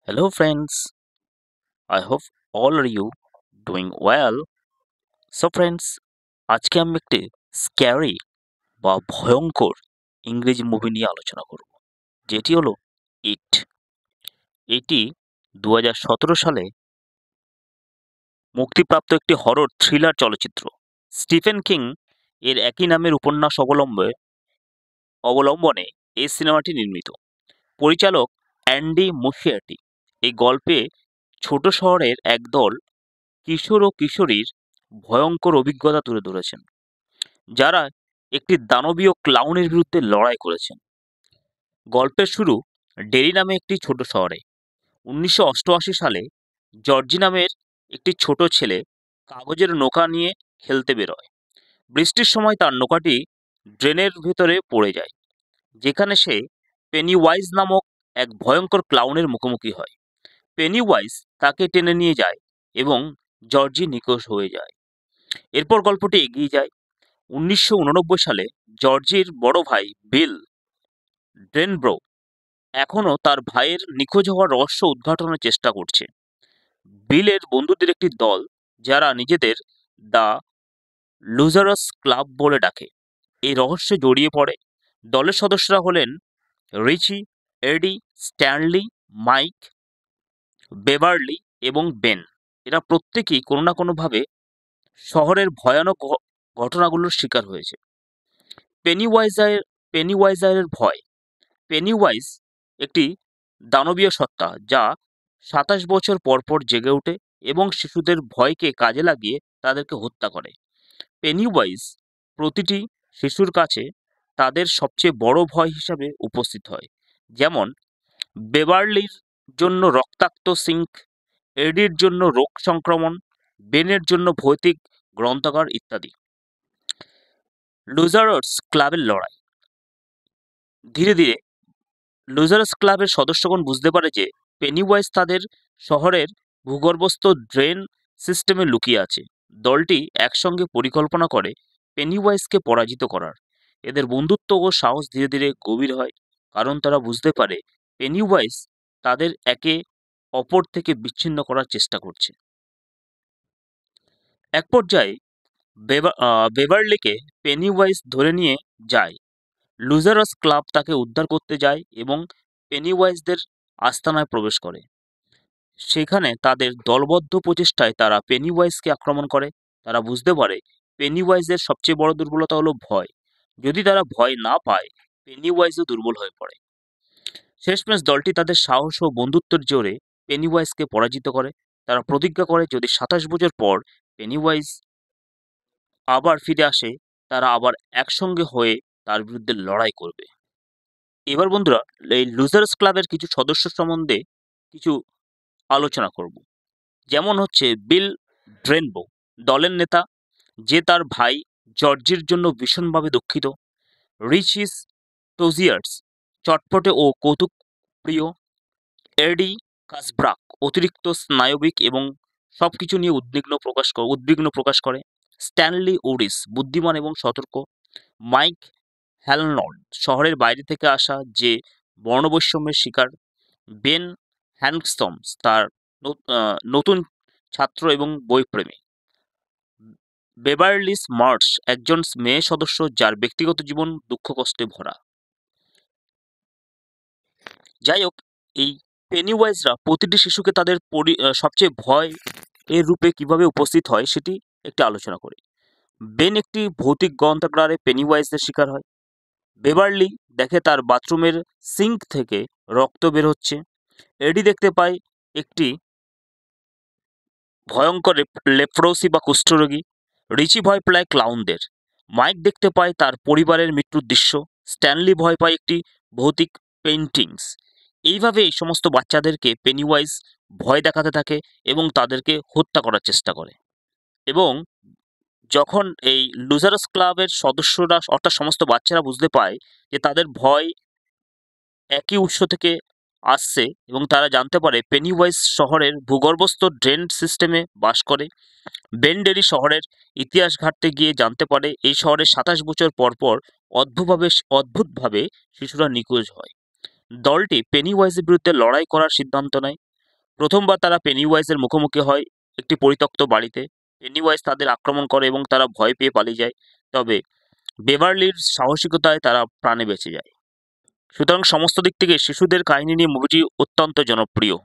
Hello, friends. I hope all are you doing well. So, friends, আজকে আমি একটি scary বা ভয়ঙ্কর ইংরেজি মুভি নিয়ে আলোচনা করব, যেটি হলো ইট। এটি 2017 সালে মুক্তিপ্রাপ্ত একটি হরর থ্রিলার চলচ্চিত্র। স্টিফেন কিং এর একই নামের উপন্যাস অবলম্বনে এই সিনেমাটি নির্মিত। পরিচালক অ্যান্ডি মুসিয়াটি এই গল্পে ছোট শহরের একদল কিশোর ও কিশোরীর ভয়ঙ্কর অভিজ্ঞতা তুলে ধরেছেন, যারা একটি দানবীয় ক্লাউনের বিরুদ্ধে লড়াই করেছেন। গল্পের শুরু ডেরি নামে একটি ছোট শহরে। 1988 সালে জর্জি নামের একটি ছোট ছেলে কাগজের নৌকা নিয়ে খেলতে বেরোয়। বৃষ্টির সময় তার নৌকাটি ড্রেনের ভেতরে পড়ে যায়, যেখানে সে পেনিওয়াইজ নামক এক ভয়ঙ্কর ক্লাউনের মুখোমুখি হয়। পেনিওয়াইজ তাকে টেনে নিয়ে যায় এবং জর্জি নিখোঁজ হয়ে যায়। এরপর গল্পটি এগিয়ে যায়। 1989 সালে জর্জির বড় ভাই বিল ড্রেনব্রো এখনও তার ভাইয়ের নিখোঁজ হওয়ার রহস্য উদ্ঘাটনের চেষ্টা করছে। বিলের বন্ধুদের একটি দল, যারা নিজেদের দ্য লুজারাস ক্লাব বলে ডাকে, এই রহস্যে জড়িয়ে পড়ে। দলের সদস্যরা হলেন রিচি, এডি, স্ট্যানলি, মাইক, বেভারলি এবং বেন। এরা প্রত্যেকেই কোনো না কোনোভাবে শহরের ভয়ানক ঘটনাগুলোর শিকার হয়েছে। পেনিওয়াইজার পেনিওয়াইজারের ভয়। পেনিওয়াইজ একটি দানবীয় সত্তা, যা 27 বছর পর পর জেগে ওঠে এবং শিশুদের ভয়কে কাজে লাগিয়ে তাদেরকে হত্যা করে। পেনিওয়াইজ প্রতিটি শিশুর কাছে তাদের সবচেয়ে বড় ভয় হিসাবে উপস্থিত হয়, যেমন বেভারলির জন্য রক্তাক্ত সিঙ্ক, এডির জন্য রোগ সংক্রমণ, বেনের জন্য ভৌতিক গ্রন্থাগার ইত্যাদি। লুজারার্স ক্লাবের লড়াই। ধীরে ধীরে লুজারার্স ক্লাবের সদস্যগণ বুঝতে পারে যে পেনিওয়াইজ তাদের শহরের ভূগর্ভস্থ ড্রেন সিস্টেমে লুকিয়ে আছে। দলটি একসঙ্গে পরিকল্পনা করে পেনিওয়াইজকে পরাজিত করার। এদের বন্ধুত্ব ও সাহস ধীরে ধীরে গভীর হয়, কারণ তারা বুঝতে পারে পেনিওয়াইজ তাদের একে অপর থেকে বিচ্ছিন্ন করার চেষ্টা করছে। এক পর্যায়ে বেভারলিকে পেনিওয়াইজ ধরে নিয়ে যায়। লুজারাস ক্লাব তাকে উদ্ধার করতে যায় এবং পেনিওয়াইজদের আস্তানায় প্রবেশ করে। সেখানে তাদের দলবদ্ধ প্রচেষ্টায় তারা পেনিওয়াইজকে আক্রমণ করে। তারা বুঝতে পারে পেনিওয়াইজের সবচেয়ে বড় দুর্বলতা হলো ভয়। যদি তারা ভয় না পায়, পেনিওয়াইজও দুর্বল হয়ে পড়ে। শেষমেশ দলটি তাদের সাহস ও বন্ধুত্বের জোরে পেনিওয়াইজকে পরাজিত করে। তারা প্রতিজ্ঞা করে, যদি 27 বছর পর পেনিওয়াইজ আবার ফিরে আসে, তারা আবার একসঙ্গে হয়ে তার বিরুদ্ধে লড়াই করবে। এবার বন্ধুরা, এই লুজার্স ক্লাবের কিছু সদস্য সম্বন্ধে কিছু আলোচনা করব। যেমন হচ্ছে বিল ড্রেনবো, দলের নেতা, যে তার ভাই জর্জির জন্য ভীষণভাবে দুঃখিত। রিচিস টোজিয়ার্স, চটপটে ও কৌতুক প্রিয়। এডি কাসব্রাক, অতিরিক্ত স্নায়বিক এবং সবকিছু নিয়ে উদ্বিগ্ন প্রকাশ করে। স্ট্যানলি ওরিস, বুদ্ধিমান এবং সতর্ক। মাইক হ্যালনল্ড, শহরের বাইরে থেকে আসা, যে বর্ণবৈষম্যের শিকার। বেন হ্যানকস্টমস, তার নতুন ছাত্র এবং বইপ্রেমী। বেভারলিস মার্শ, একজন মেয়ে সদস্য যার ব্যক্তিগত জীবন দুঃখ কষ্টে ভরা। যাই হোক, এই পেনিওয়াইজরা প্রতিটি শিশুকে তাদের সবচেয়ে ভয় এর রূপে কিভাবে উপস্থিত হয় সেটি একটি আলোচনা করি। বেন একটি ভৌতিক গ্রন্থাগারে পেনিওয়াইজদের শিকার হয়। বেভারলি দেখে তার বাথরুমের সিঙ্ক থেকে রক্ত বের হচ্ছে। এডি দেখতে পায় একটি ভয়ঙ্কর লেপ্রোসি বা কুষ্ঠরোগী। রিচি ভয় পায় ক্লাউনদের। মাইক দেখতে পায় তার পরিবারের মৃত্যুর দৃশ্য। স্ট্যানলি ভয় পায় একটি ভৌতিক পেইন্টিংস। এইভাবে এই সমস্ত বাচ্চাদেরকে পেনিওয়াইজ ভয় দেখাতে থাকে এবং তাদেরকে হত্যা করার চেষ্টা করে। এবং যখন এই লুজারাস ক্লাবের সদস্যরা, অর্থাৎ সমস্ত বাচ্চারা বুঝতে পায় যে তাদের ভয় একই উৎস থেকে আসছে এবং তারা জানতে পারে পেনিওয়াইজ শহরের ভূগর্ভস্থ ড্রেন সিস্টেমে বাস করে, বেন ডেরি শহরের ইতিহাস ঘাঁটতে গিয়ে জানতে পারে এই শহরে 27 বছর পর পর অদ্ভুতভাবে শিশুরা নিখোঁজ হয়। দলটি পেনিওয়াইজের বিরুদ্ধে লড়াই করার সিদ্ধান্ত নেয়। প্রথমবার তারা পেনিওয়াইজের মুখোমুখি হয় একটি পরিত্যক্ত বাড়িতে। পেনিওয়াইজ তাদের আক্রমণ করে এবং তারা ভয় পেয়ে পালিয়ে যায়। তবে বেভারলির সাহসিকতায় তারা প্রাণে বেঁচে যায়। সুতরাং সমস্ত দিক থেকে শিশুদের কাহিনী নিয়ে মুভিটি অত্যন্ত জনপ্রিয়।